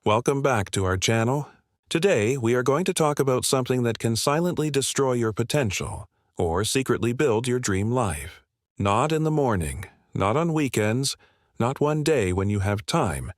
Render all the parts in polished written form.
Welcome back to our channel. Today, we are going to talk about something that can silently destroy your potential or secretly build your dream life. Not in the morning, not on weekends, not one day when you have time,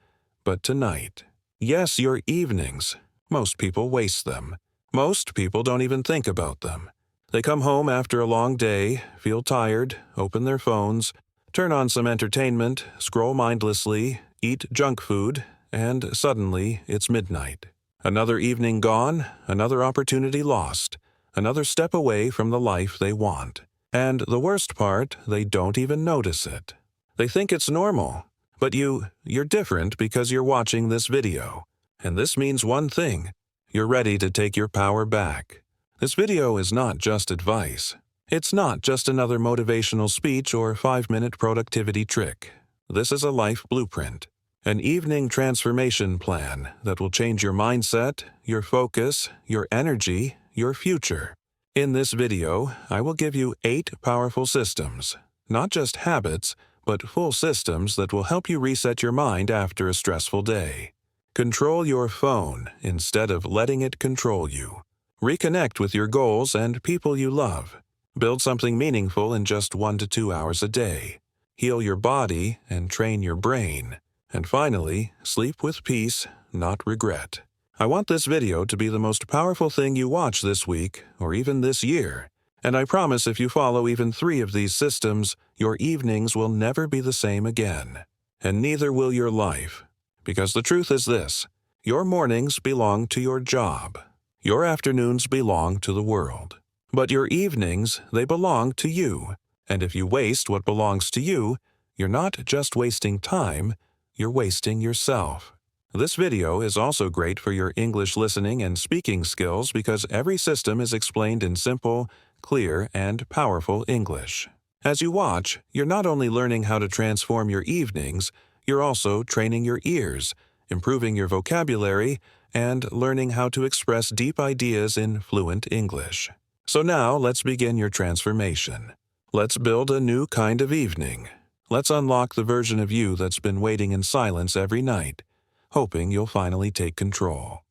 but tonight. Yes, your evenings. Most people waste them. Most people don't even think about them. They come home after a long day, feel tired, open their phones, turn on some entertainment, scroll mindlessly, eat junk food, and suddenly it's midnight. Another evening gone, another opportunity lost, another step away from the life they want. And the worst part, they don't even notice it. They think it's normal. But you're different because you're watching this video. And this means one thing. You're ready to take your power back. This video is not just advice. It's not just another motivational speech or 5-minute productivity trick. This is a life blueprint. An evening transformation plan that will change your mindset, your focus, your energy, your future. In this video, I will give you 8 powerful systems, not just habits, but full systems that will help you reset your mind after a stressful day. Control your phone instead of letting it control you. Reconnect with your goals and people you love. Build something meaningful in just 1 to 2 hours a day. Heal your body and train your brain. And finally, sleep with peace, not regret. I want this video to be the most powerful thing you watch this week or even this year. And I promise if you follow even 3 of these systems, your evenings will never be the same again. And neither will your life. Because the truth is this: your mornings belong to your job. Your afternoons belong to the world. But your evenings, they belong to you. And if you waste what belongs to you, you're not just wasting time, you're wasting yourself. This video is also great for your English listening and speaking skills because every system is explained in simple, clear, and powerful English. As you watch, you're not only learning how to transform your evenings, you're also training your ears, improving your vocabulary, and learning how to express deep ideas in fluent English. So now let's begin your transformation. Let's build a new kind of evening. Let's unlock the version of you that's been waiting in silence every night, hoping you'll finally take control.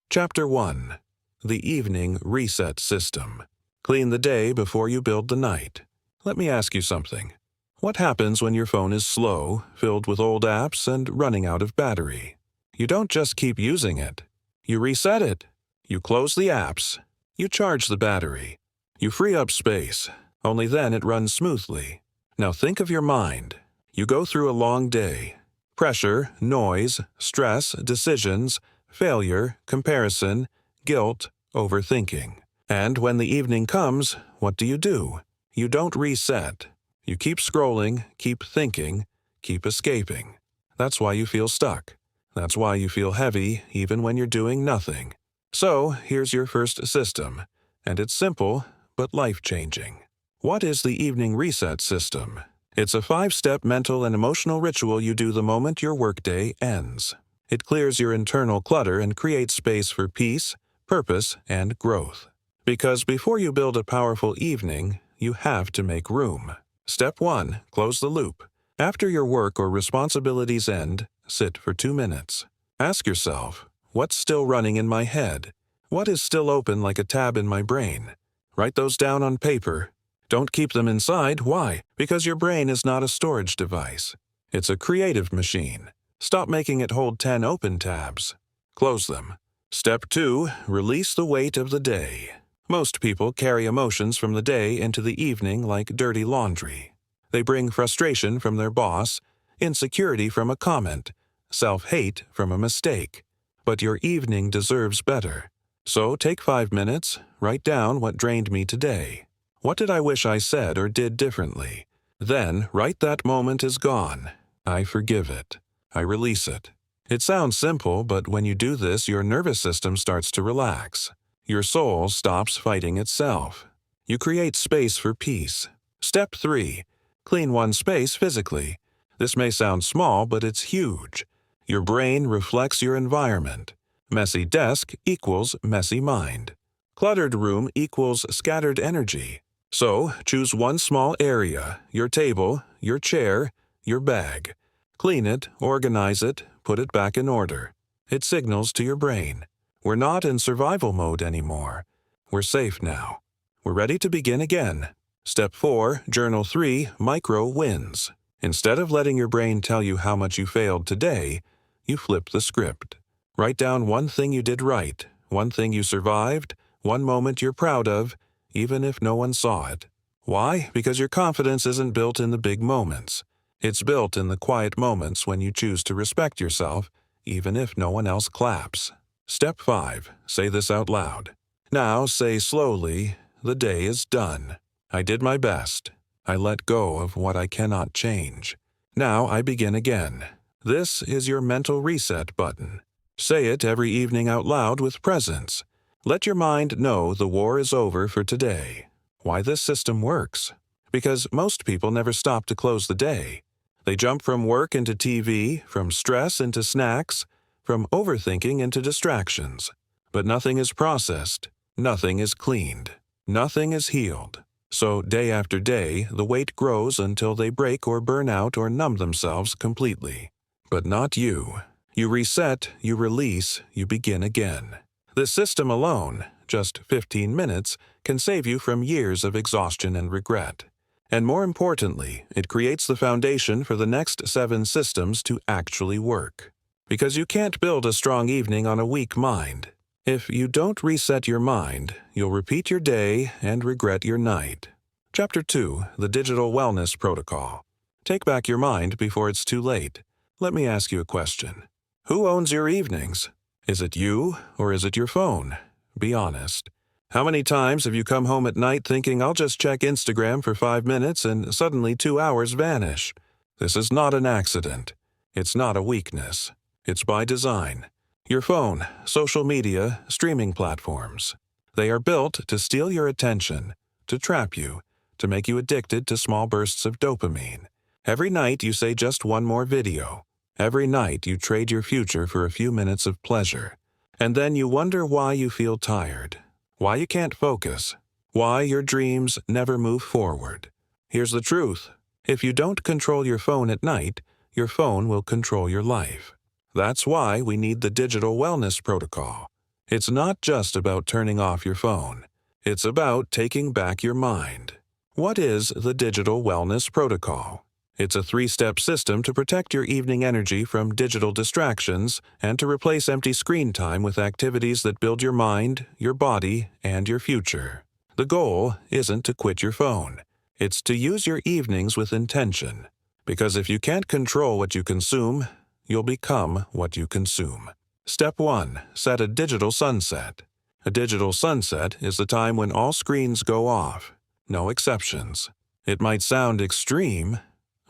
Chapter 1. The Evening Reset System. Clean the day before you build the night. Let me ask you something. What happens when your phone is slow, filled with old apps, and running out of battery? You don't just keep using it. You reset it. You close the apps. You charge the battery. You free up space. Only then it runs smoothly. Now think of your mind. You go through a long day. Pressure, noise, stress, decisions, failure, comparison, guilt, overthinking. And when the evening comes, what do? You don't reset. You keep scrolling, keep thinking, keep escaping. That's why you feel stuck. That's why you feel heavy even when you're doing nothing. So, here's your first system. And it's simple, but life-changing. What is the Evening Reset System? It's a 5-step mental and emotional ritual you do the moment your workday ends. It clears your internal clutter and creates space for peace, purpose, and growth. Because before you build a powerful evening, you have to make room. Step 1. Close the loop. After your work or responsibilities end, sit for 2 minutes. Ask yourself, what's still running in my head? What is still open like a tab in my brain? Write those down on paper. Don't keep them inside. Why? Because your brain is not a storage device. It's a creative machine. Stop making it hold 10 open tabs. Close them. Step 2. Release the weight of the day. Most people carry emotions from the day into the evening like dirty laundry. They bring frustration from their boss, insecurity from a comment, self-hate from a mistake. But your evening deserves better. So take 5 minutes, write down what drained me today. What did I wish I said or did differently? Then write that moment is gone. I forgive it. I release it. It sounds simple, but when you do this, your nervous system starts to relax. Your soul stops fighting itself. You create space for peace. Step 3. Clean one space physically. This may sound small, but it's huge. Your brain reflects your environment. Messy desk equals messy mind. Cluttered room equals scattered energy. So, choose one small area, your table, your chair, your bag. Clean it, organize it, put it back in order. It signals to your brain, we're not in survival mode anymore. We're safe now. We're ready to begin again. Step 4, Journal 3, Micro Wins. Instead of letting your brain tell you how much you failed today, you flip the script. Write down one thing you did right, one thing you survived, one moment you're proud of, even if no one saw it. Why? Because your confidence isn't built in the big moments. It's built in the quiet moments when you choose to respect yourself, even if no one else claps. Step 5. Say this out loud. Now say slowly, the day is done. I did my best. I let go of what I cannot change. Now I begin again. This is your mental reset button. Say it every evening out loud with presence. Let your mind know the war is over for today. Why this system works? Because most people never stop to close the day. They jump from work into TV, from stress into snacks, from overthinking into distractions. But nothing is processed, nothing is cleaned, nothing is healed. So day after day, the weight grows until they break or burn out or numb themselves completely. But not you. You reset, you release, you begin again. This system alone, just 15 minutes, can save you from years of exhaustion and regret. And more importantly, it creates the foundation for the next 7 systems to actually work. Because you can't build a strong evening on a weak mind. If you don't reset your mind, you'll repeat your day and regret your night. Chapter 2, The Digital Wellness Protocol. Take back your mind before it's too late. Let me ask you a question. Who owns your evenings? Is it you or is it your phone? Be honest. How many times have you come home at night thinking, I'll just check Instagram for 5 minutes and suddenly 2 hours vanish? This is not an accident. It's not a weakness. It's by design. Your phone, social media, streaming platforms. They are built to steal your attention, to trap you, to make you addicted to small bursts of dopamine. Every night you say just one more video. Every night you trade your future for a few minutes of pleasure. And then you wonder why you feel tired, why you can't focus, why your dreams never move forward. Here's the truth. If you don't control your phone at night, your phone will control your life. That's why we need the Digital Wellness Protocol. It's not just about turning off your phone. It's about taking back your mind. What is the Digital Wellness Protocol? It's a 3-step system to protect your evening energy from digital distractions and to replace empty screen time with activities that build your mind, your body, and your future. The goal isn't to quit your phone. It's to use your evenings with intention. Because if you can't control what you consume, you'll become what you consume. Step 1. Set a digital sunset. A digital sunset is the time when all screens go off. No exceptions. It might sound extreme,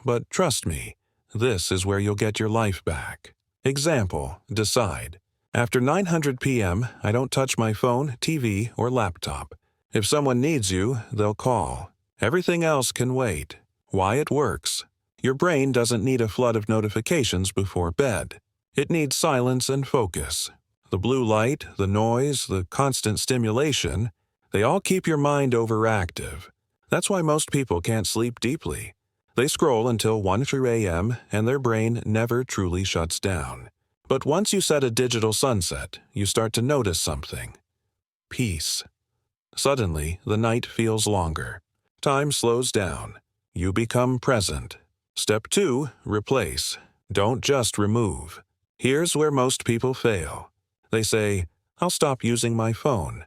but trust me, this is where you'll get your life back. Example, decide. After 9:00 p.m., I don't touch my phone, TV, or laptop. If someone needs you, they'll call. Everything else can wait. Why it works. Your brain doesn't need a flood of notifications before bed. It needs silence and focus. The blue light, the noise, the constant stimulation, they all keep your mind overactive. That's why most people can't sleep deeply. They scroll until 1 a.m. and their brain never truly shuts down. But once you set a digital sunset, you start to notice something. Peace. Suddenly, the night feels longer. Time slows down. You become present. Step 2, replace. Don't just remove. Here's where most people fail. They say, I'll stop using my phone.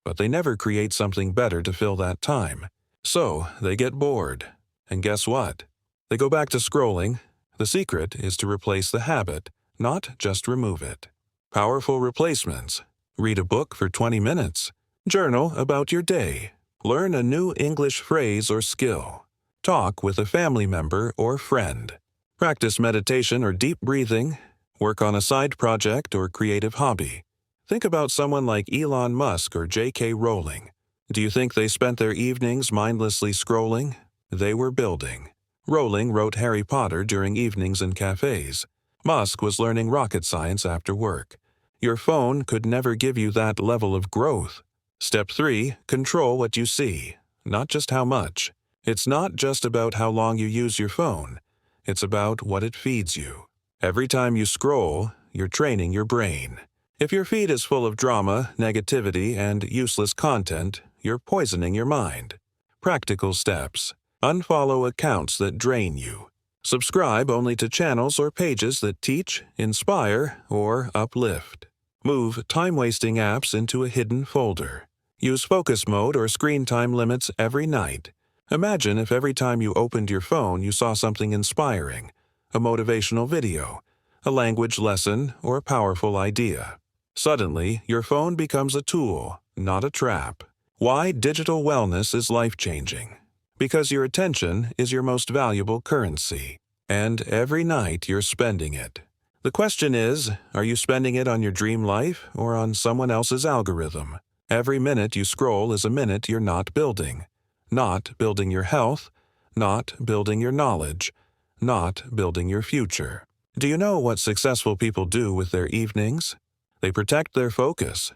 But they never create something better to fill that time. So, they get bored. And guess what? They go back to scrolling. The secret is to replace the habit, not just remove it. Powerful replacements. Read a book for 20 minutes. Journal about your day. Learn a new English phrase or skill. Talk with a family member or friend. Practice meditation or deep breathing. Work on a side project or creative hobby. Think about someone like Elon Musk or J.K. Rowling. Do you think they spent their evenings mindlessly scrolling? They were building. Rowling wrote Harry Potter during evenings in cafes. Musk was learning rocket science after work. Your phone could never give you that level of growth. Step 3, control what you see, not just how much. It's not just about how long you use your phone. It's about what it feeds you. Every time you scroll, you're training your brain. If your feed is full of drama, negativity, and useless content, you're poisoning your mind. Practical steps. Unfollow accounts that drain you. Subscribe only to channels or pages that teach, inspire, or uplift. Move time-wasting apps into a hidden folder. Use focus mode or screen time limits every night. Imagine if every time you opened your phone you saw something inspiring, a motivational video, a language lesson, or a powerful idea. Suddenly, your phone becomes a tool, not a trap. Why digital wellness is life-changing. Because your attention is your most valuable currency, and every night you're spending it. The question is, are you spending it on your dream life or on someone else's algorithm? Every minute you scroll is a minute you're not building. Not building your health, not building your knowledge, not building your future. Do you know what successful people do with their evenings? They protect their focus.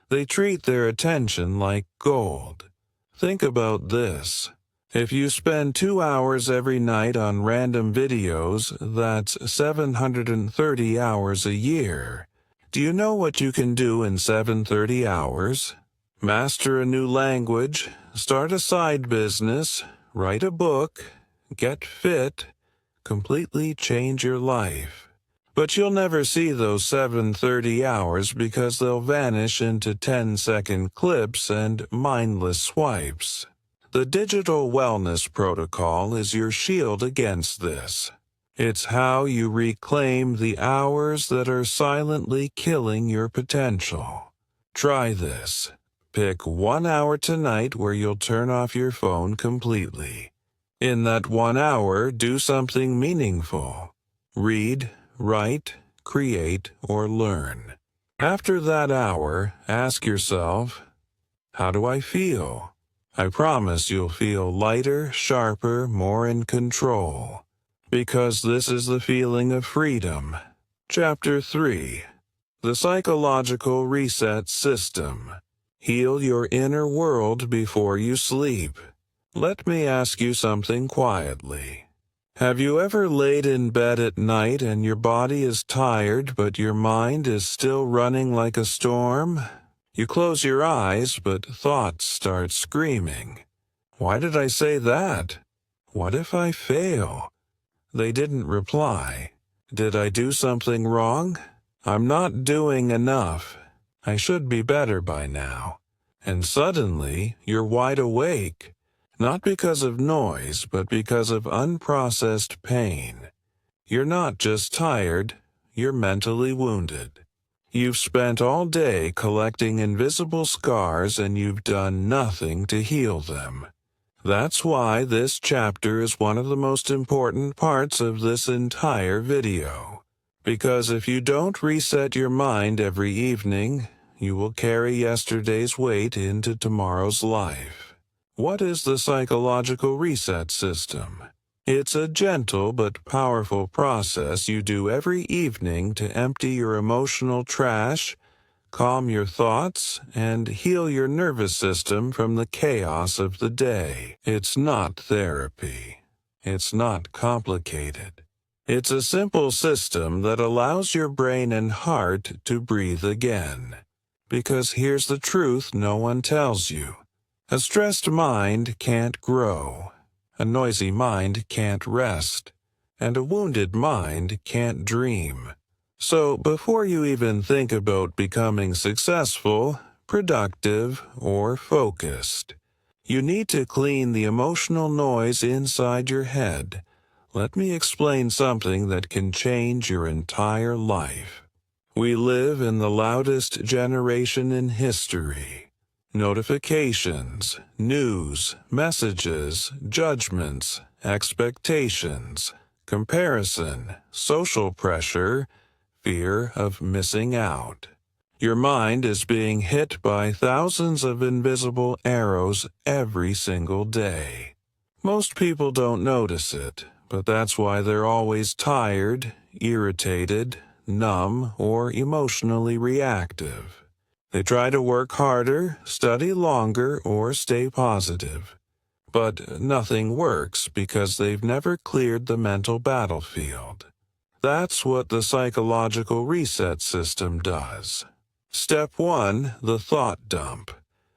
They treat their attention like gold. Think about this. If you spend 2 hours every night on random videos, that's 730 hours a year. Do you know what you can do in 730 hours? Master a new language, start a side business, write a book, get fit, completely change your life. But you'll never see those 730 hours because they'll vanish into 10-second clips and mindless swipes. The Digital Wellness Protocol is your shield against this. It's how you reclaim the hours that are silently killing your potential. Try this. Pick 1 hour tonight where you'll turn off your phone completely. In that 1 hour, do something meaningful. Read, write, create, or learn. After that hour, ask yourself, how do I feel? I promise you'll feel lighter, sharper, more in control. Because this is the feeling of freedom. Chapter 3. The Psychological Reset System. Heal your inner world before you sleep. Let me ask you something quietly. Have you ever laid in bed at night and your body is tired but your mind is still running like a storm? You close your eyes, but thoughts start screaming. Why did I say that? What if I fail? They didn't reply. Did I do something wrong? I'm not doing enough. I should be better by now. And suddenly, you're wide awake. Not because of noise, but because of unprocessed pain. You're not just tired, you're mentally wounded. You've spent all day collecting invisible scars and you've done nothing to heal them. That's why this chapter is one of the most important parts of this entire video. Because if you don't reset your mind every evening, you will carry yesterday's weight into tomorrow's life. What is the psychological reset system? It's a gentle but powerful process you do every evening to empty your emotional trash, calm your thoughts, and heal your nervous system from the chaos of the day. It's not therapy. It's not complicated. It's a simple system that allows your brain and heart to breathe again. Because here's the truth no one tells you. A stressed mind can't grow. A noisy mind can't rest, and a wounded mind can't dream. So before you even think about becoming successful, productive, or focused, you need to clean the emotional noise inside your head. Let me explain something that can change your entire life. We live in the loudest generation in history. Notifications, news, messages, judgments, expectations, comparison, social pressure, fear of missing out. Your mind is being hit by thousands of invisible arrows every single day. Most people don't notice it, but that's why they're always tired, irritated, numb, or emotionally reactive. They try to work harder, study longer, or stay positive. But nothing works because they've never cleared the mental battlefield. That's what the psychological reset system does. Step 1, the thought dump.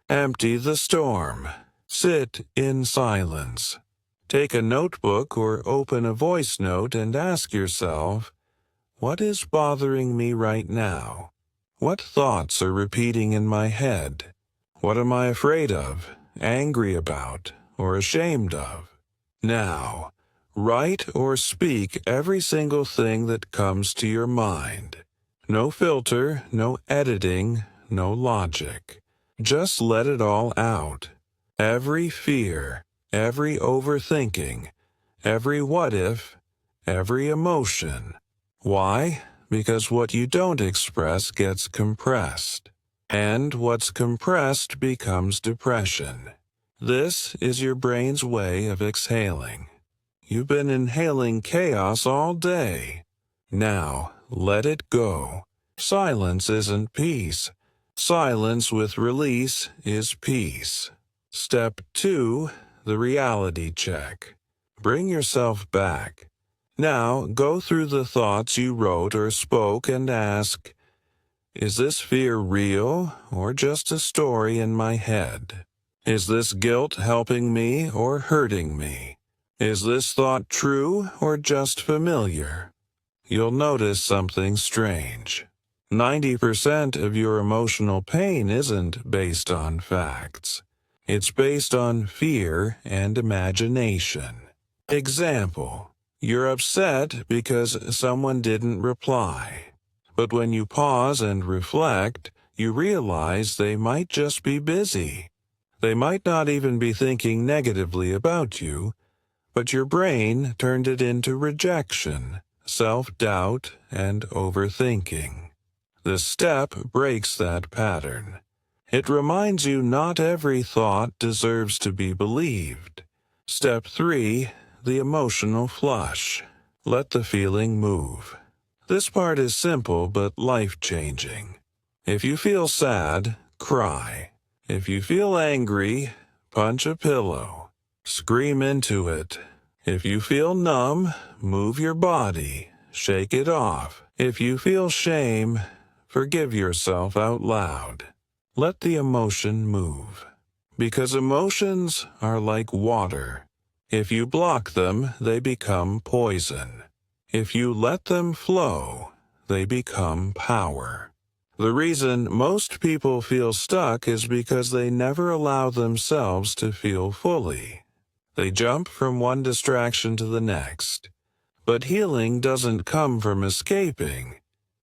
Empty the storm. Sit in silence. Take a notebook or open a voice note and ask yourself, what is bothering me right now? What thoughts are repeating in my head? What am I afraid of, angry about, or ashamed of? Now, write or speak every single thing that comes to your mind. No filter, no editing, no logic. Just let it all out. Every fear, every overthinking, every what if, every emotion. Why? Because what you don't express gets compressed. And what's compressed becomes depression. This is your brain's way of exhaling. You've been inhaling chaos all day. Now, let it go. Silence isn't peace. Silence with release is peace. Step 2, the reality check. Bring yourself back. Now, go through the thoughts you wrote or spoke and ask, is this fear real or just a story in my head? Is this guilt helping me or hurting me? Is this thought true or just familiar? You'll notice something strange. 90% of your emotional pain isn't based on facts. It's based on fear and imagination. Example, you're upset because someone didn't reply. But when you pause and reflect, you realize they might just be busy. They might not even be thinking negatively about you, but your brain turned it into rejection, self-doubt, and overthinking. This step breaks that pattern. It reminds you not every thought deserves to be believed. Step 3, the emotional flush. Let the feeling move. This part is simple but life-changing. If you feel sad, cry. If you feel angry, punch a pillow. Scream into it. If you feel numb, move your body. Shake it off. If you feel shame, forgive yourself out loud. Let the emotion move. Because emotions are like water. If you block them, they become poison. If you let them flow, they become power. The reason most people feel stuck is because they never allow themselves to feel fully. They jump from one distraction to the next. But healing doesn't come from escaping.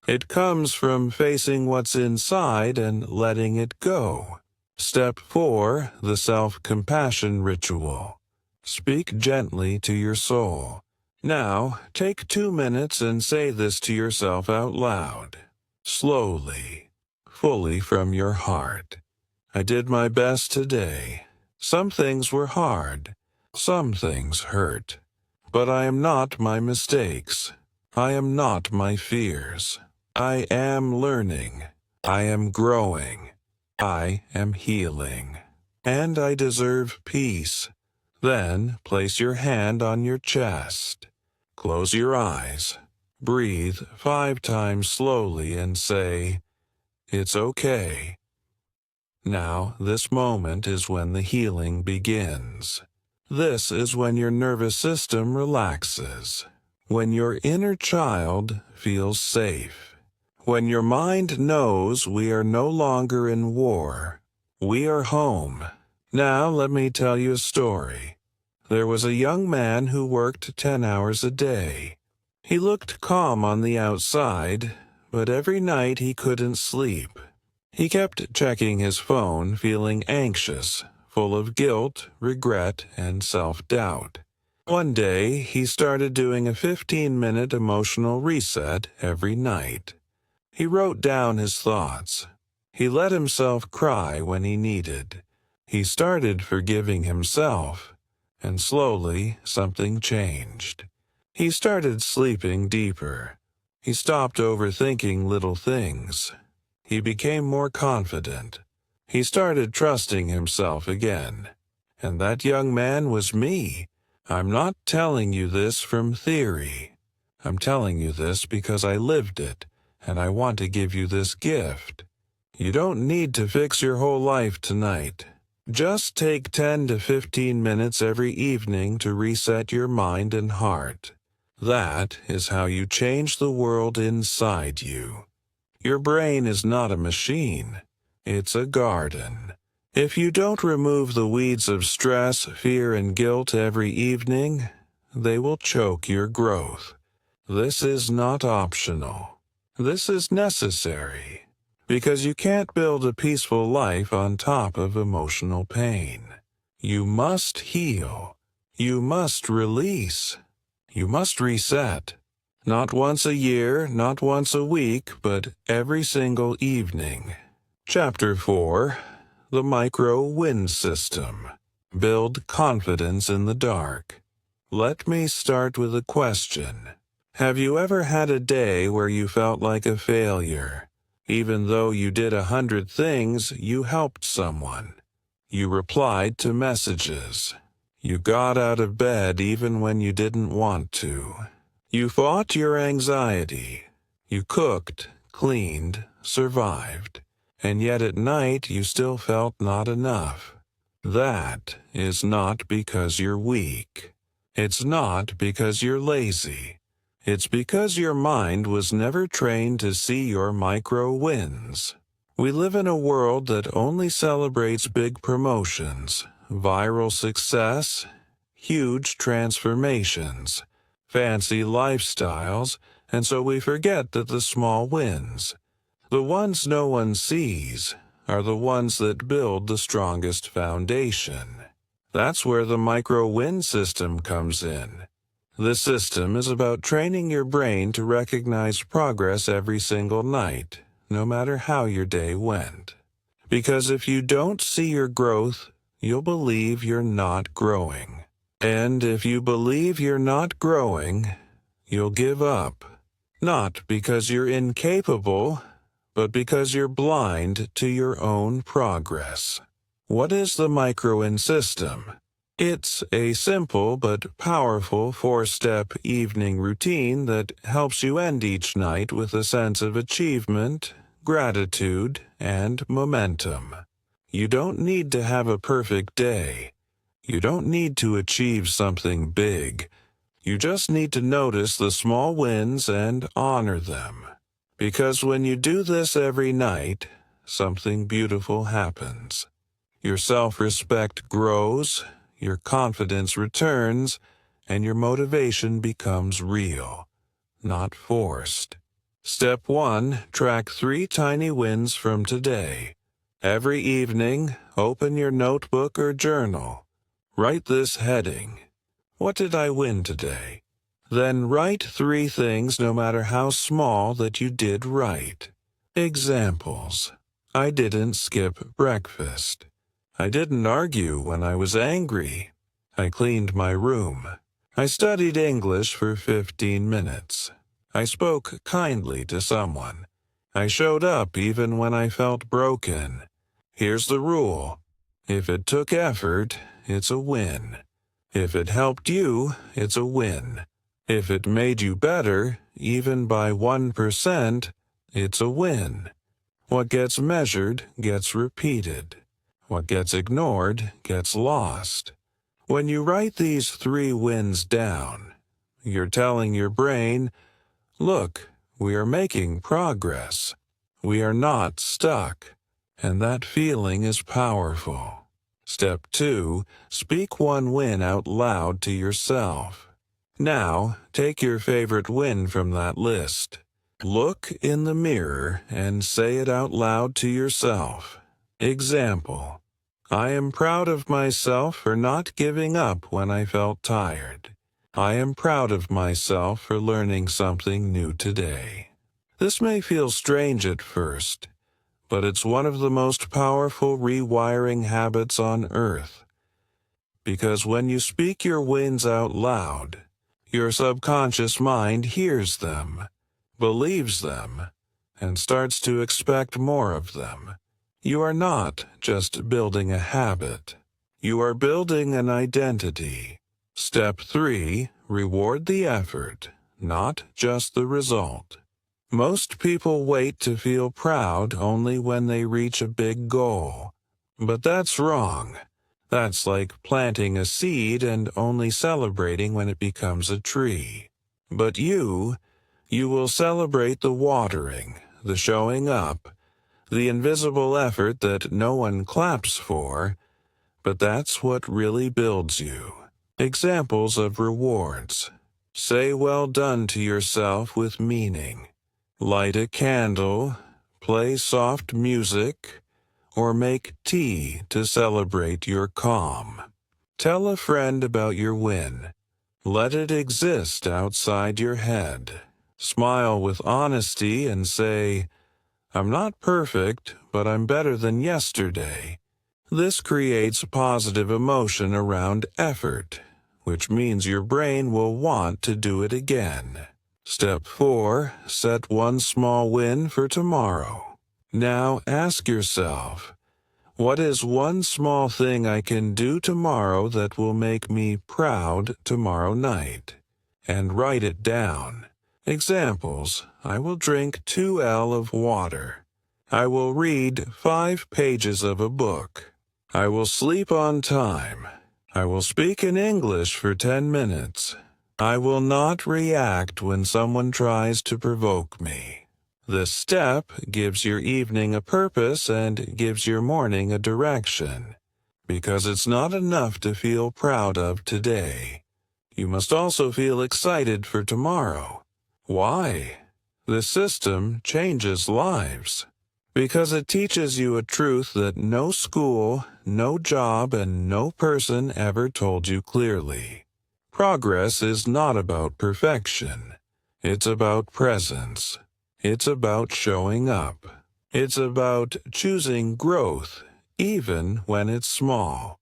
It comes from facing what's inside and letting it go. Step 4, the self-compassion ritual. Speak gently to your soul. Now, take 2 minutes and say this to yourself out loud. Slowly, fully from your heart. I did my best today. Some things were hard. Some things hurt. But I am not my mistakes. I am not my fears. I am learning. I am growing. I am healing. And I deserve peace. Then place your hand on your chest. Close your eyes. Breathe 5 times slowly and say, "It's okay." Now, this moment is when the healing begins. This is when your nervous system relaxes. When your inner child feels safe. When your mind knows we are no longer in war. We are home. Now let me tell you a story. There was a young man who worked 10 hours a day. He looked calm on the outside, but every night he couldn't sleep. He kept checking his phone, feeling anxious, full of guilt, regret, and self-doubt. One day, he started doing a 15-minute emotional reset every night. He wrote down his thoughts. He let himself cry when he needed. He started forgiving himself, and slowly something changed. He started sleeping deeper. He stopped overthinking little things. He became more confident. He started trusting himself again. And that young man was me. I'm not telling you this from theory. I'm telling you this because I lived it, and I want to give you this gift. You don't need to fix your whole life tonight. Just take 10 to 15 minutes every evening to reset your mind and heart. That is how you change the world inside you. Your brain is not a machine. It's a garden. If you don't remove the weeds of stress, fear, and guilt every evening, they will choke your growth. This is not optional. This is necessary. Because you can't build a peaceful life on top of emotional pain. You must heal. You must release. You must reset. Not once a year, not once a week, but every single evening. Chapter 4. The Micro-Win System. Build confidence in the dark. Let me start with a question. Have you ever had a day where you felt like a failure? Even though you did 100 things, you helped someone. You replied to messages. You got out of bed even when you didn't want to. You fought your anxiety. You cooked, cleaned, survived. And yet at night you still felt not enough. That is not because you're weak. It's not because you're lazy. It's because your mind was never trained to see your micro-wins. We live in a world that only celebrates big promotions, viral success, huge transformations, fancy lifestyles, and so we forget that the small wins, the ones no one sees, are the ones that build the strongest foundation. That's where the micro-win system comes in. This system is about training your brain to recognize progress every single night, no matter how your day went. Because if you don't see your growth, you'll believe you're not growing. And if you believe you're not growing, you'll give up. Not because you're incapable, but because you're blind to your own progress. What is the micro-win system? It's a simple but powerful 4-step evening routine that helps you end each night with a sense of achievement, gratitude, and momentum. You don't need to have a perfect day. You don't need to achieve something big. You just need to notice the small wins and honor them. Because when you do this every night, something beautiful happens. Your self-respect grows, your confidence returns, and your motivation becomes real, not forced. Step 1. Track 3 tiny wins from today. Every evening, open your notebook or journal. Write this heading. What did I win today? Then write 3 things, no matter how small, that you did right. Examples. I didn't skip breakfast. I didn't argue when I was angry. I cleaned my room. I studied English for 15 minutes. I spoke kindly to someone. I showed up even when I felt broken. Here's the rule. If it took effort, it's a win. If it helped you, it's a win. If it made you better, even by 1%, it's a win. What gets measured gets repeated. What gets ignored gets lost. When you write these 3 wins down, you're telling your brain, look, we are making progress. We are not stuck. And that feeling is powerful. Step 2, speak 1 win out loud to yourself. Now, take your favorite win from that list. Look in the mirror and say it out loud to yourself. Example. I am proud of myself for not giving up when I felt tired. I am proud of myself for learning something new today. This may feel strange at first, but it's one of the most powerful rewiring habits on earth. Because when you speak your wins out loud, your subconscious mind hears them, believes them, and starts to expect more of them. You are not just building a habit. You are building an identity. Step 3, reward the effort, not just the result. Most people wait to feel proud only when they reach a big goal. But that's wrong. That's like planting a seed and only celebrating when it becomes a tree. But you will celebrate the watering, the showing up, the invisible effort that no one claps for, but that's what really builds you. Examples of rewards. Say well done to yourself with meaning. Light a candle, play soft music, or make tea to celebrate your calm. Tell a friend about your win. Let it exist outside your head. Smile with honesty and say, "I'm not perfect, but I'm better than yesterday." This creates positive emotion around effort, which means your brain will want to do it again. Step 4. Set one small win for tomorrow. Now ask yourself, what is one small thing I can do tomorrow that will make me proud tomorrow night? And write it down. Examples: I will drink 2 L of water. I will read 5 pages of a book. I will sleep on time. I will speak in English for 10 minutes. I will not react when someone tries to provoke me. This step gives your evening a purpose and gives your morning a direction, because it's not enough to feel proud of today. You must also feel excited for tomorrow. Why? This system changes lives, because it teaches you a truth that no school, no job, and no person ever told you clearly. Progress is not about perfection. It's about presence. It's about showing up. It's about choosing growth, even when it's small.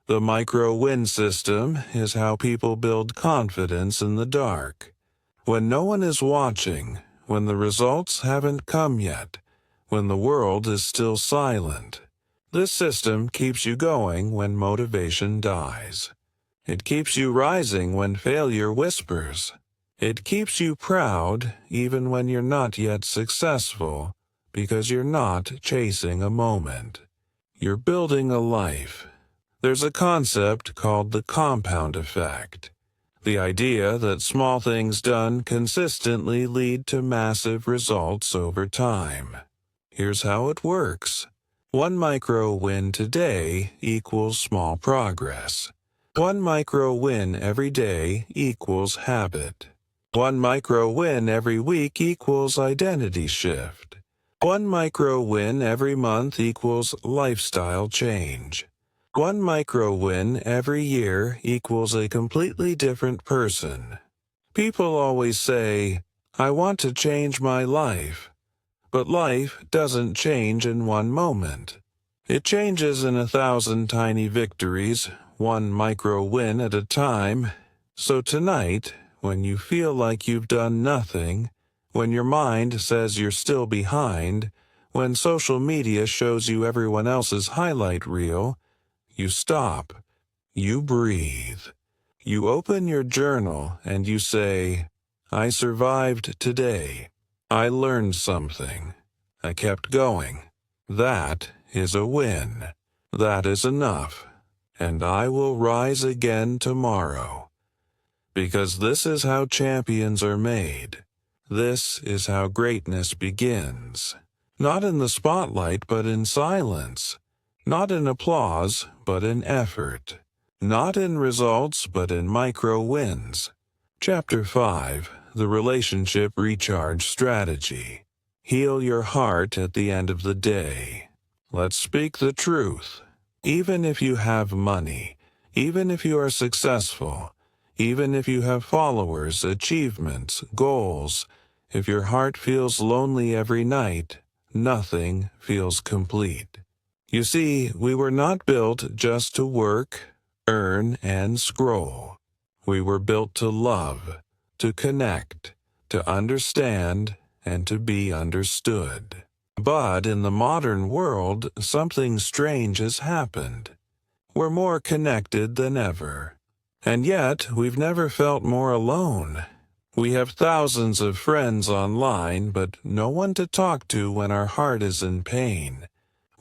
The micro-win system is how people build confidence in the dark. When no one is watching, when the results haven't come yet, when the world is still silent. This system keeps you going when motivation dies. It keeps you rising when failure whispers. It keeps you proud even when you're not yet successful, because you're not chasing a moment. You're building a life. There's a concept called the compound effect. The idea that small things done consistently lead to massive results over time. Here's how it works. One micro win today equals small progress. One micro win every day equals habit. One micro win every week equals identity shift. One micro win every month equals lifestyle change. One micro win every year equals a completely different person. People always say, "I want to change my life." But life doesn't change in one moment. It changes in 1,000 tiny victories, one micro win at a time. So tonight, when you feel like you've done nothing, when your mind says you're still behind, when social media shows you everyone else's highlight reel, you stop. You breathe. You open your journal and you say, "I survived today. I learned something. I kept going. That is a win. That is enough. And I will rise again tomorrow." Because this is how champions are made. This is how greatness begins. Not in the spotlight, but in silence. Not in applause, but in effort. Not in results, but in micro wins. Chapter 5. The Relationship Recharge Strategy. Heal your heart at the end of the day. Let's speak the truth. Even if you have money, even if you are successful, even if you have followers, achievements, goals, if your heart feels lonely every night, nothing feels complete. You see, we were not built just to work, earn, and scroll. We were built to love, to connect, to understand, and to be understood. But in the modern world, something strange has happened. We're more connected than ever. And yet, we've never felt more alone. We have thousands of friends online, but no one to talk to when our heart is in pain.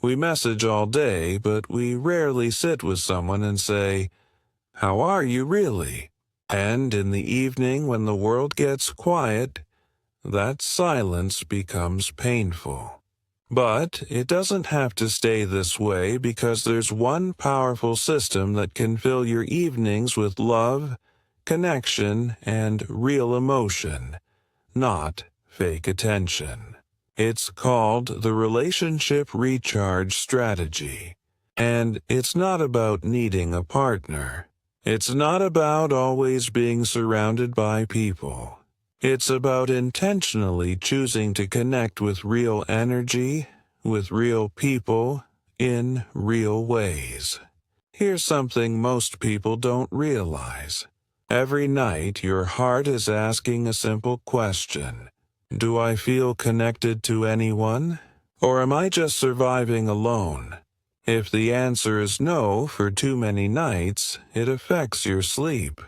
We message all day, but we rarely sit with someone and say, "How are you really?" And in the evening when the world gets quiet, that silence becomes painful. But it doesn't have to stay this way, because there's one powerful system that can fill your evenings with love, connection, and real emotion, not fake attention. It's called the Relationship Recharge Strategy. And it's not about needing a partner. It's not about always being surrounded by people. It's about intentionally choosing to connect with real energy, with real people, in real ways. Here's something most people don't realize. Every night your heart is asking a simple question. Do I feel connected to anyone? Or am I just surviving alone? If the answer is no for too many nights, it affects your sleep.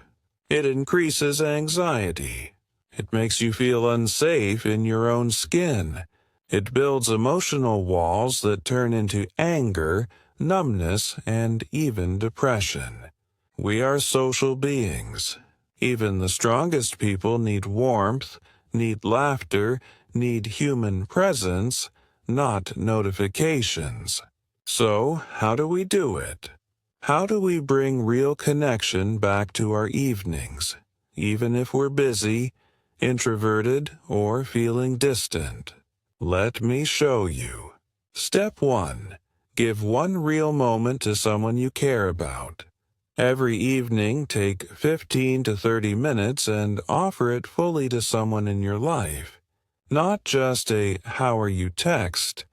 It increases anxiety. It makes you feel unsafe in your own skin. It builds emotional walls that turn into anger, numbness, and even depression. We are social beings. Even the strongest people need warmth, need laughter, need human presence, not notifications. So, how do we do it? How do we bring real connection back to our evenings, even if we're busy, introverted, or feeling distant? Let me show you. Step 1. Give one real moment to someone you care about. Every evening, take 15 to 30 minutes and offer it fully to someone in your life. Not just a "how are you" text,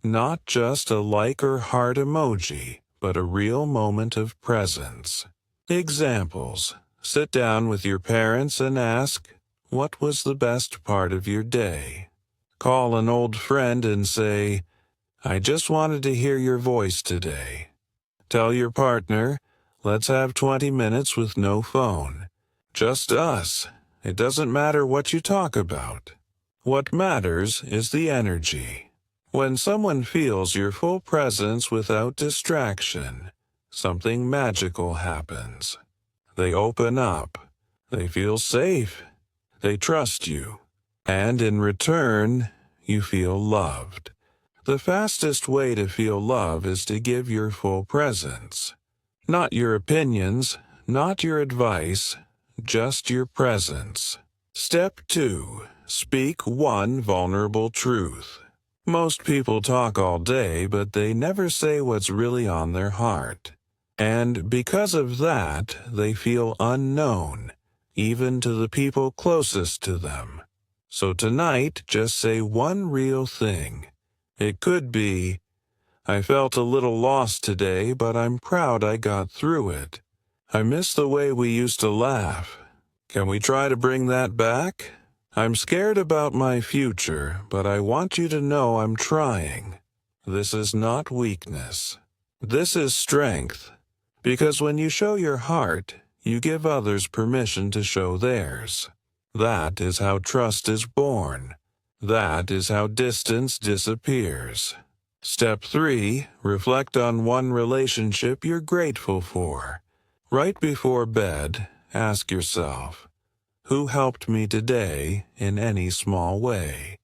not just a like or heart emoji, but a real moment of presence. Examples. Sit down with your parents and ask, "What was the best part of your day?" Call an old friend and say, "I just wanted to hear your voice today." Tell your partner, "Let's have 20 minutes with no phone. Just us. It doesn't matter what you talk about. What matters is the energy." When someone feels your full presence without distraction, something magical happens. They open up. They feel safe. They trust you. And in return, you feel loved. The fastest way to feel love is to give your full presence. Not your opinions, not your advice, just your presence. Step 2. Speak one vulnerable truth. Most people talk all day, but they never say what's really on their heart. And because of that, they feel unknown, even to the people closest to them. So tonight, just say one real thing. It could be, "I felt a little lost today, but I'm proud I got through it. I miss the way we used to laugh. Can we try to bring that back? I'm scared about my future, but I want you to know I'm trying." This is not weakness. This is strength. Because when you show your heart, you give others permission to show theirs. That is how trust is born. That is how distance disappears. Step 3. Reflect on one relationship you're grateful for. Right before bed, ask yourself, who helped me today in any small way?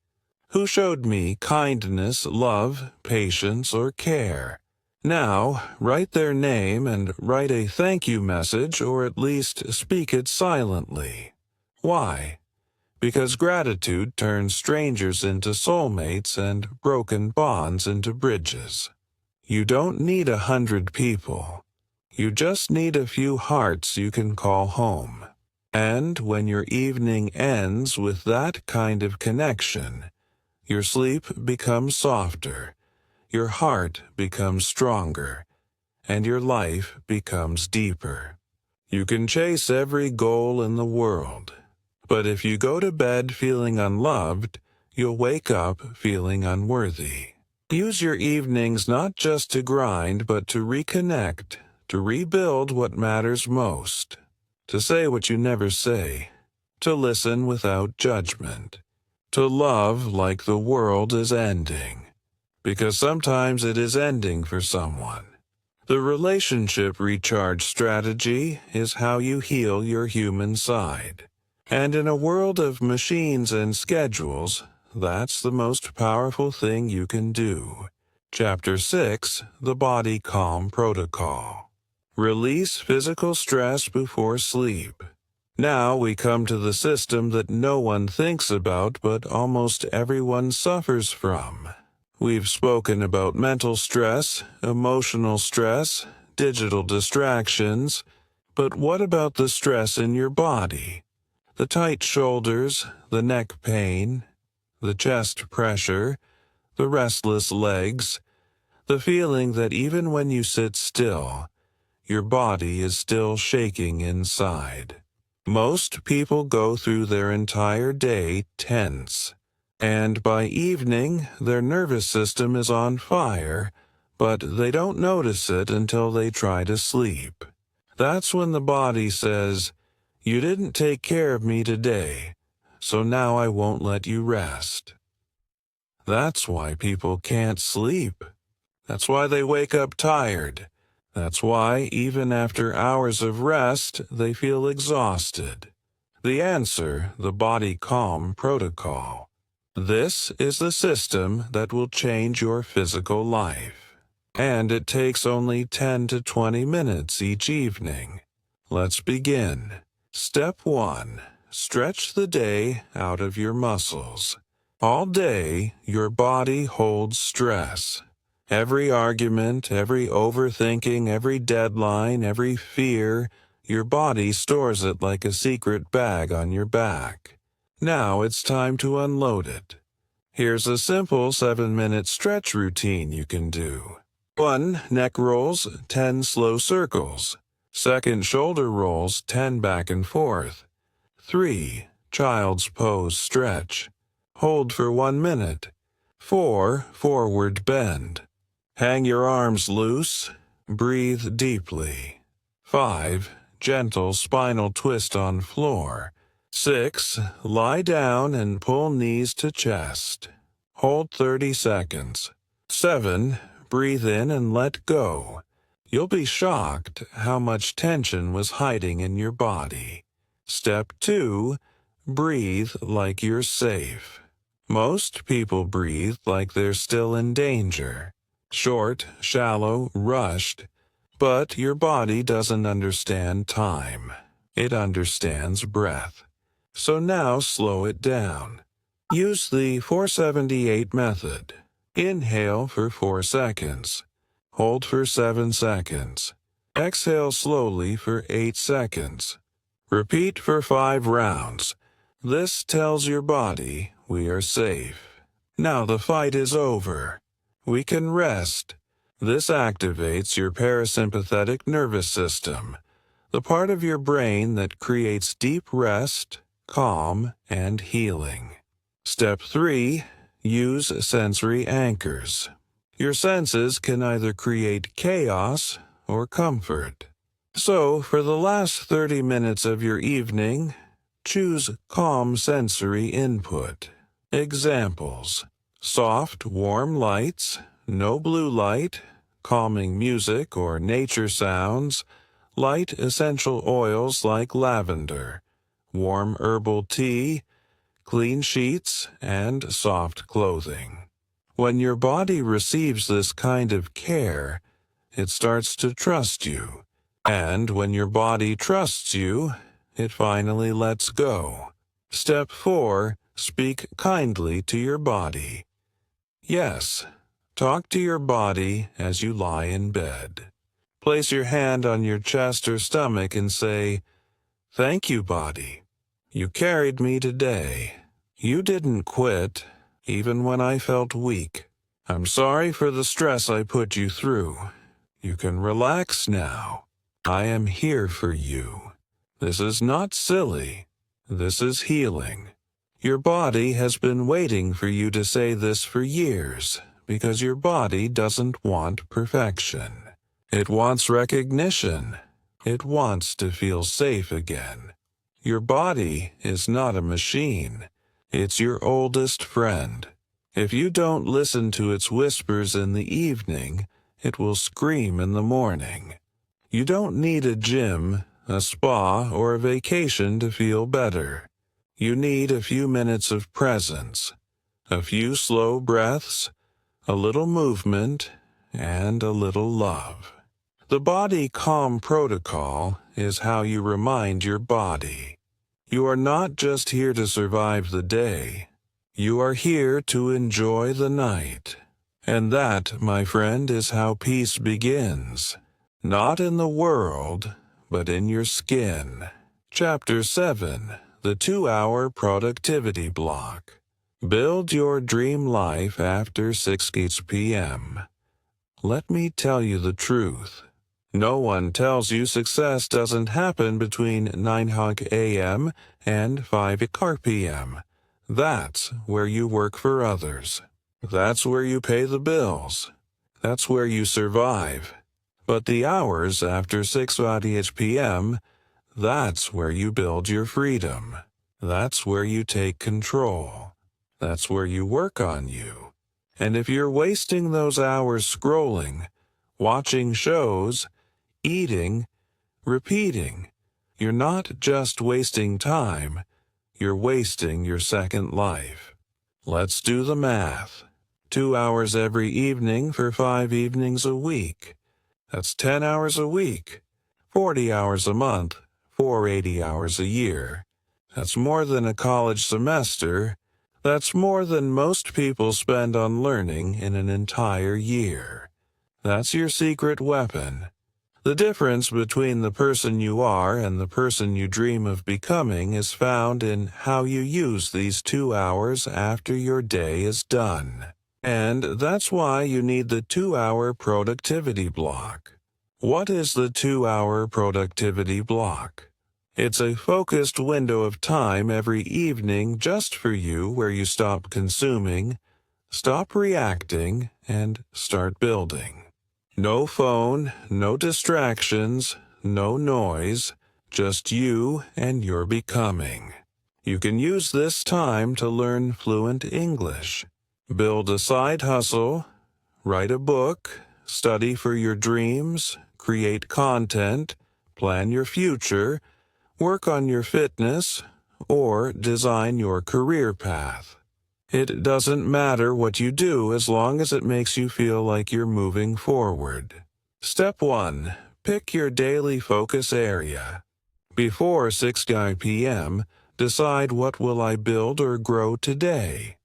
Who showed me kindness, love, patience, or care? Now, write their name and write a thank you message, or at least speak it silently. Why? Because gratitude turns strangers into soulmates and broken bonds into bridges. You don't need 100 people. You just need a few hearts you can call home. And when your evening ends with that kind of connection, your sleep becomes softer, your heart becomes stronger, and your life becomes deeper. You can chase every goal in the world, but if you go to bed feeling unloved, you'll wake up feeling unworthy. Use your evenings not just to grind, but to reconnect, to rebuild what matters most, to say what you never say, to listen without judgment, to love like the world is ending, because sometimes it is ending for someone. The relationship recharge strategy is how you heal your human side. And in a world of machines and schedules, that's the most powerful thing you can do. Chapter 6, The Body Calm Protocol. Release physical stress before sleep. Now we come to the system that no one thinks about but almost everyone suffers from. We've spoken about mental stress, emotional stress, digital distractions, but what about the stress in your body? The tight shoulders, the neck pain, the chest pressure, the restless legs, the feeling that even when you sit still, your body is still shaking inside. Most people go through their entire day tense, and by evening their nervous system is on fire, but they don't notice it until they try to sleep. That's when the body says, "You didn't take care of me today, so now I won't let you rest." That's why people can't sleep. That's why they wake up tired. That's why, even after hours of rest, they feel exhausted. The answer, the Body Calm Protocol. This is the system that will change your physical life. And it takes only 10 to 20 minutes each evening. Let's begin. Step 1. Stretch the day out of your muscles. All day, your body holds stress. Every argument, every overthinking, every deadline, every fear, your body stores it like a secret bag on your back. Now it's time to unload it. Here's a simple 7-minute stretch routine you can do. 1. Neck rolls, 10 slow circles. 2. Shoulder rolls, 10 back and forth. 3. Child's pose stretch. Hold for 1 minute. 4. Forward bend. Hang your arms loose. Breathe deeply. 5. Gentle spinal twist on floor. 6. Lie down and pull knees to chest. Hold 30 seconds. 7. Breathe in and let go. You'll be shocked how much tension was hiding in your body. Step 2. Breathe like you're safe. Most people breathe like they're still in danger. Short, shallow, rushed. But your body doesn't understand time. It understands breath. So now slow it down. Use the 478 method. Inhale for 4 seconds. Hold for 7 seconds. Exhale slowly for 8 seconds. Repeat for 5 rounds. This tells your body we are safe. Now the fight is over. We can rest. This activates your parasympathetic nervous system, the part of your brain that creates deep rest, calm, and healing. Step 3. Use sensory anchors. Your senses can either create chaos or comfort. So, for the last 30 minutes of your evening, choose calm sensory input. Examples: soft, warm lights, no blue light, calming music or nature sounds, light essential oils like lavender, warm herbal tea, clean sheets, and soft clothing. When your body receives this kind of care, it starts to trust you. And when your body trusts you, it finally lets go. Step 4. Speak kindly to your body. Yes, talk to your body as you lie in bed. Place your hand on your chest or stomach and say, "Thank you, body. You carried me today. You didn't quit, even when I felt weak. I'm sorry for the stress I put you through. You can relax now. I am here for you. This is not silly. This is healing." Your body has been waiting for you to say this for years, because your body doesn't want perfection. It wants recognition. It wants to feel safe again. Your body is not a machine. It's your oldest friend. If you don't listen to its whispers in the evening, it will scream in the morning. You don't need a gym, a spa, or a vacation to feel better. You need a few minutes of presence, a few slow breaths, a little movement, and a little love. The Body Calm Protocol is how you remind your body. You are not just here to survive the day. You are here to enjoy the night. And that, my friend, is how peace begins. Not in the world, but in your skin. Chapter 7. The 2-Hour Productivity Block. Build your dream life after 6 p.m. Let me tell you the truth. No one tells you success doesn't happen between 9 a.m. and 5 p.m. That's where you work for others. That's where you pay the bills. That's where you survive. But the hours after 6 p.m., that's where you build your freedom. That's where you take control. That's where you work on you. And if you're wasting those hours scrolling, watching shows, eating, repeating, you're not just wasting time, you're wasting your second life. Let's do the math. 2 hours every evening for 5 evenings a week. That's 10 hours a week, 40 hours a month, 480 hours a year. That's more than a college semester. That's more than most people spend on learning in an entire year. That's your secret weapon. The difference between the person you are and the person you dream of becoming is found in how you use these 2 hours after your day is done. And that's why you need the 2-hour productivity block. What is the 2-hour productivity block? It's a focused window of time every evening just for you where you stop consuming, stop reacting, and start building. No phone, no distractions, no noise, just you and your becoming. You can use this time to learn fluent English, build a side hustle, write a book, study for your dreams, create content, plan your future, work on your fitness, or design your career path. It doesn't matter what you do as long as it makes you feel like you're moving forward. Step 1. Pick your daily focus area. Before 6 p.m., decide what will I build or grow today.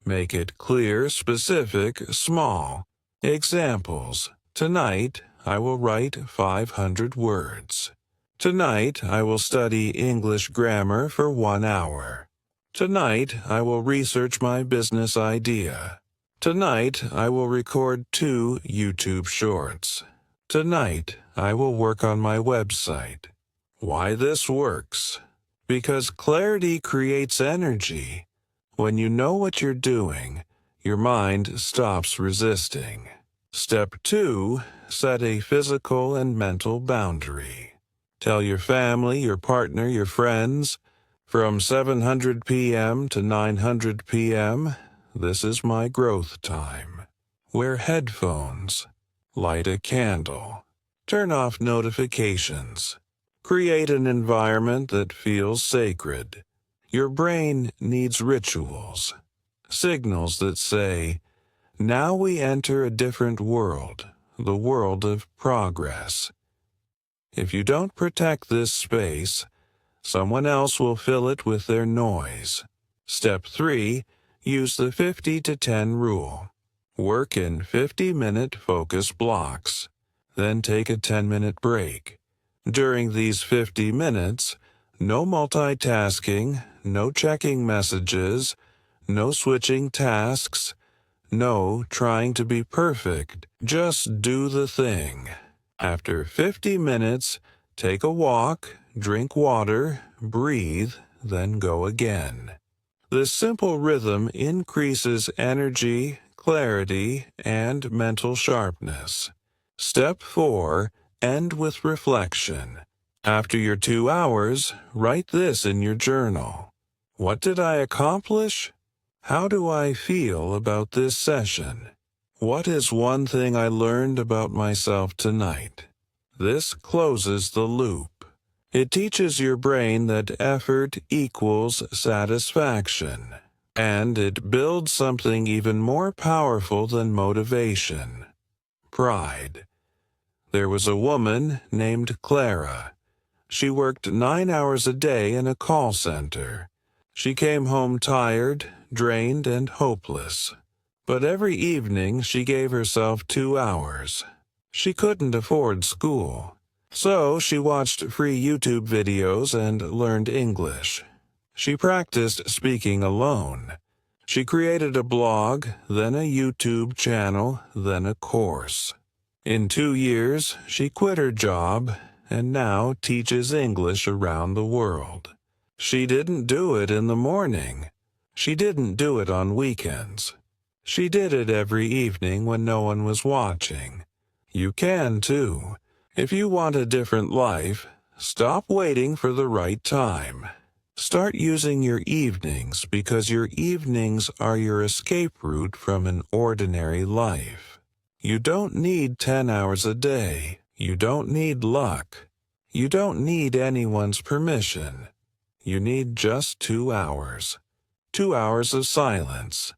Make it clear, specific, small. Examples. Tonight, I will write 500 words. Tonight, I will study English grammar for 1 hour. Tonight, I will research my business idea. Tonight, I will record 2 YouTube shorts. Tonight, I will work on my website. Why this works? Because clarity creates energy. When you know what you're doing, your mind stops resisting. Step 2. Set a physical and mental boundary. Tell your family, your partner, your friends, from 700 p.m. to 900 p.m., this is my growth time. Wear headphones. Light a candle. Turn off notifications. Create an environment that feels sacred. Your brain needs rituals, signals that say, now we enter a different world, the world of progress. If you don't protect this space, someone else will fill it with their noise. Step 3. Use the 50-10 rule. Work in 50-minute focus blocks. Then take a 10-minute break. During these 50 minutes, no multitasking, no checking messages, no switching tasks, no trying to be perfect. Just do the thing. After 50 minutes, take a walk, drink water, breathe, then go again. This simple rhythm increases energy, clarity, and mental sharpness. Step 4. End with reflection. After your 2 hours, write this in your journal. What did I accomplish? How do I feel about this session? What is one thing I learned about myself tonight? This closes the loop. It teaches your brain that effort equals satisfaction, and it builds something even more powerful than motivation: pride. There was a woman named Clara. She worked 9 hours a day in a call center. She came home tired, drained, and hopeless. But every evening she gave herself 2 hours. She couldn't afford school, so she watched free YouTube videos and learned English. She practiced speaking alone. She created a blog, then a YouTube channel, then a course. In 2 years, she quit her job and now teaches English around the world. She didn't do it in the morning. She didn't do it on weekends. She did it every evening when no one was watching. You can too. If you want a different life, stop waiting for the right time. Start using your evenings, because your evenings are your escape route from an ordinary life. You don't need 10 hours a day. You don't need luck. You don't need anyone's permission. You need just 2 hours. 2 hours of silence.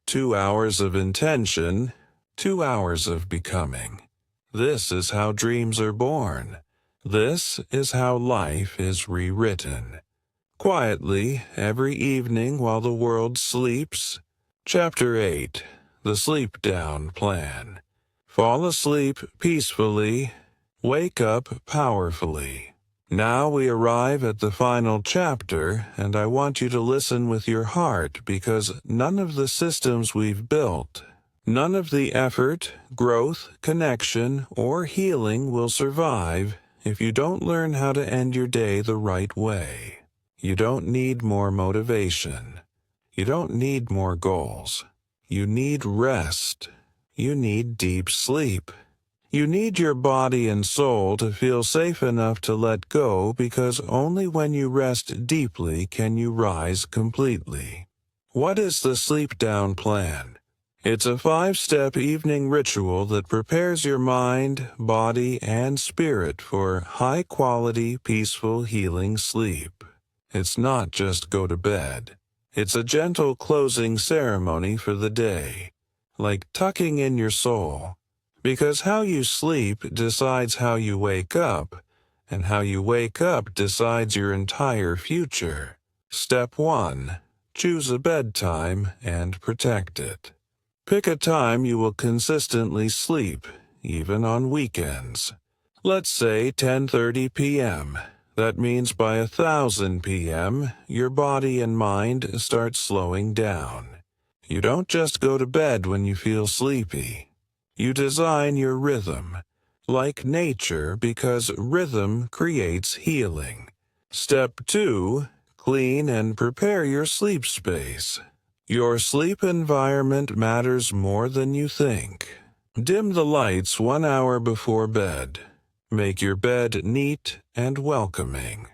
2 hours of intention. 2 hours of becoming. This is how dreams are born. This is how life is rewritten. Quietly, every evening while the world sleeps. Chapter 8. The Sleep Down Plan. Fall asleep peacefully. Wake up powerfully. Now we arrive at the final chapter, and I want you to listen with your heart, because none of the systems we've built, none of the effort, growth, connection, or healing will survive if you don't learn how to end your day the right way. You don't need more motivation. You don't need more goals. You need rest. You need deep sleep. You need your body and soul to feel safe enough to let go, because only when you rest deeply can you rise completely. What is the Sleep Down Plan? It's a 5-step evening ritual that prepares your mind, body, and spirit for high-quality, peaceful, healing sleep. It's not just go to bed. It's a gentle closing ceremony for the day, like tucking in your soul. Because how you sleep decides how you wake up, and how you wake up decides your entire future. Step 1. Choose a bedtime and protect it. Pick a time you will consistently sleep, even on weekends. Let's say 10:30 p.m. That means by 1,000 p.m., your body and mind start slowing down. You don't just go to bed when you feel sleepy. You design your rhythm, like nature, because rhythm creates healing. Step 2. Clean and prepare your sleep space. Your sleep environment matters more than you think. Dim the lights 1 hour before bed. Make your bed neat and welcoming.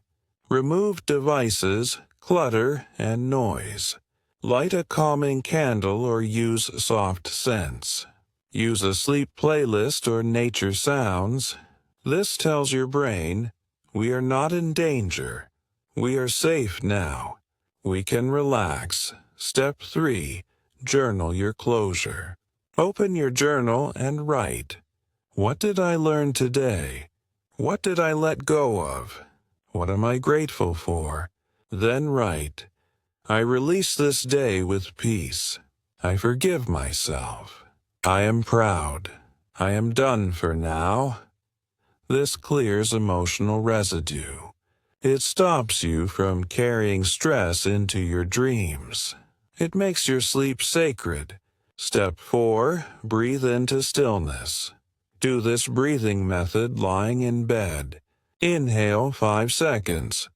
Remove devices, clutter, and noise. Light a calming candle or use soft scents. Use a sleep playlist or nature sounds. This tells your brain, we are not in danger. We are safe now. We can relax. Step 3. Journal your closure. Open your journal and write. What did I learn today? What did I let go of? What am I grateful for? Then write, I release this day with peace. I forgive myself. I am proud. I am done for now. This clears emotional residue. It stops you from carrying stress into your dreams. It makes your sleep sacred. Step 4. Breathe into stillness. Do this breathing method lying in bed. Inhale 5 seconds.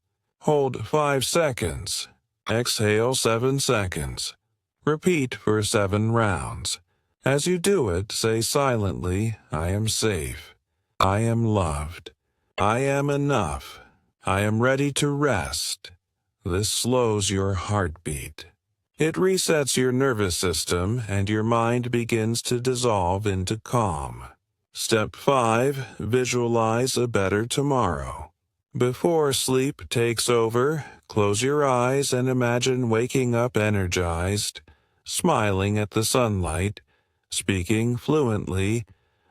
Hold 5 seconds. Exhale 7 seconds. Repeat for 7 rounds. As you do it, say silently, I am safe. I am loved. I am enough. I am ready to rest. This slows your heartbeat. It resets your nervous system and your mind begins to dissolve into calm. Step 5. Visualize a better tomorrow. Before sleep takes over, close your eyes and imagine waking up energized, smiling at the sunlight, speaking fluently,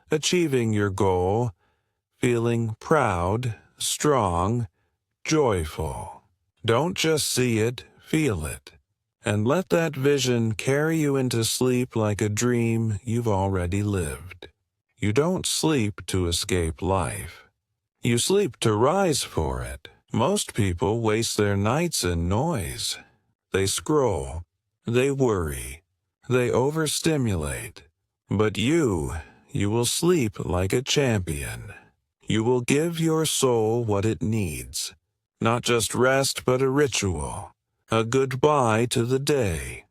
achieving your goal, feeling proud, strong, joyful. Don't just see it, feel it. And let that vision carry you into sleep like a dream you've already lived. You don't sleep to escape life. You sleep to rise for it. Most people waste their nights in noise. They scroll. They worry. They overstimulate. But you will sleep like a champion. You will give your soul what it needs. Not just rest, but a ritual. A goodbye to the day.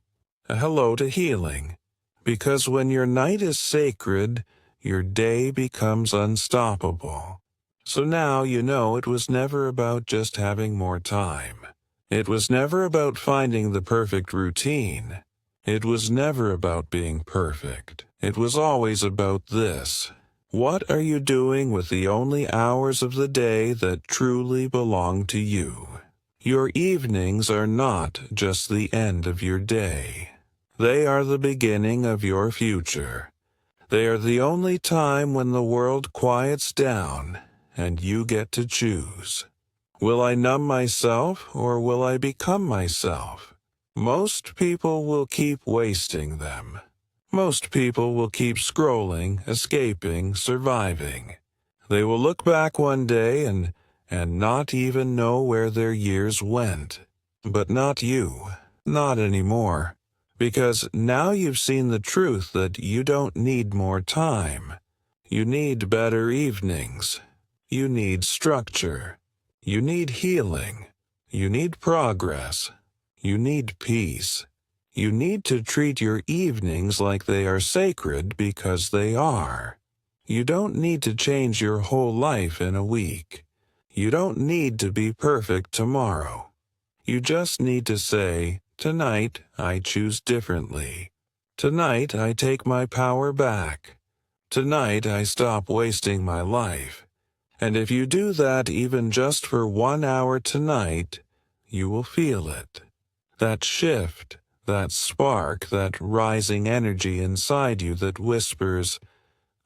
A hello to healing. Because when your night is sacred, your day becomes unstoppable. So now you know it was never about just having more time. It was never about finding the perfect routine. It was never about being perfect. It was always about this. What are you doing with the only hours of the day that truly belong to you? Your evenings are not just the end of your day. They are the beginning of your future. They are the only time when the world quiets down and you get to choose. Will I numb myself or will I become myself? Most people will keep wasting them. Most people will keep scrolling, escaping, surviving. They will look back one day and not even know where their years went. But not you. Not anymore. Because now you've seen the truth that you don't need more time. You need better evenings. You need structure. You need healing. You need progress. You need peace. You need to treat your evenings like they are sacred because they are. You don't need to change your whole life in a week. You don't need to be perfect tomorrow. You just need to say, tonight I choose differently. Tonight I take my power back. Tonight I stop wasting my life. And if you do that even just for 1 hour tonight, you will feel it. That shift, that spark, that rising energy inside you that whispers,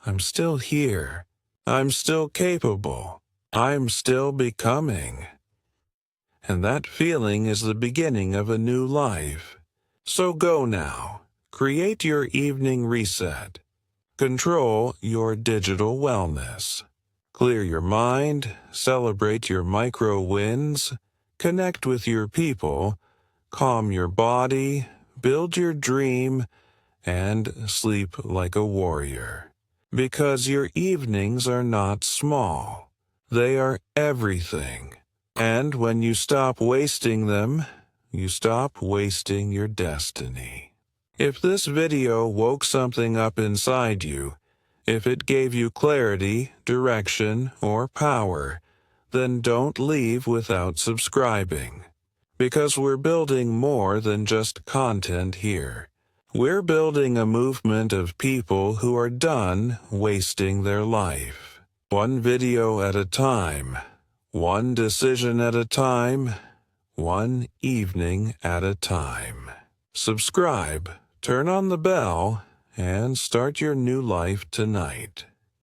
I'm still here. I'm still capable. I'm still becoming. And that feeling is the beginning of a new life. So go now. Create your evening reset. Control your digital wellness. Clear your mind, celebrate your micro wins, connect with your people, calm your body, build your dream, and sleep like a warrior. Because your evenings are not small. They are everything. And when you stop wasting them, you stop wasting your destiny. If this video woke something up inside you, if it gave you clarity, direction, or power, then don't leave without subscribing. Because we're building more than just content here. We're building a movement of people who are done wasting their life. One video at a time, one decision at a time, one evening at a time. Subscribe, turn on the bell, and start your new life tonight.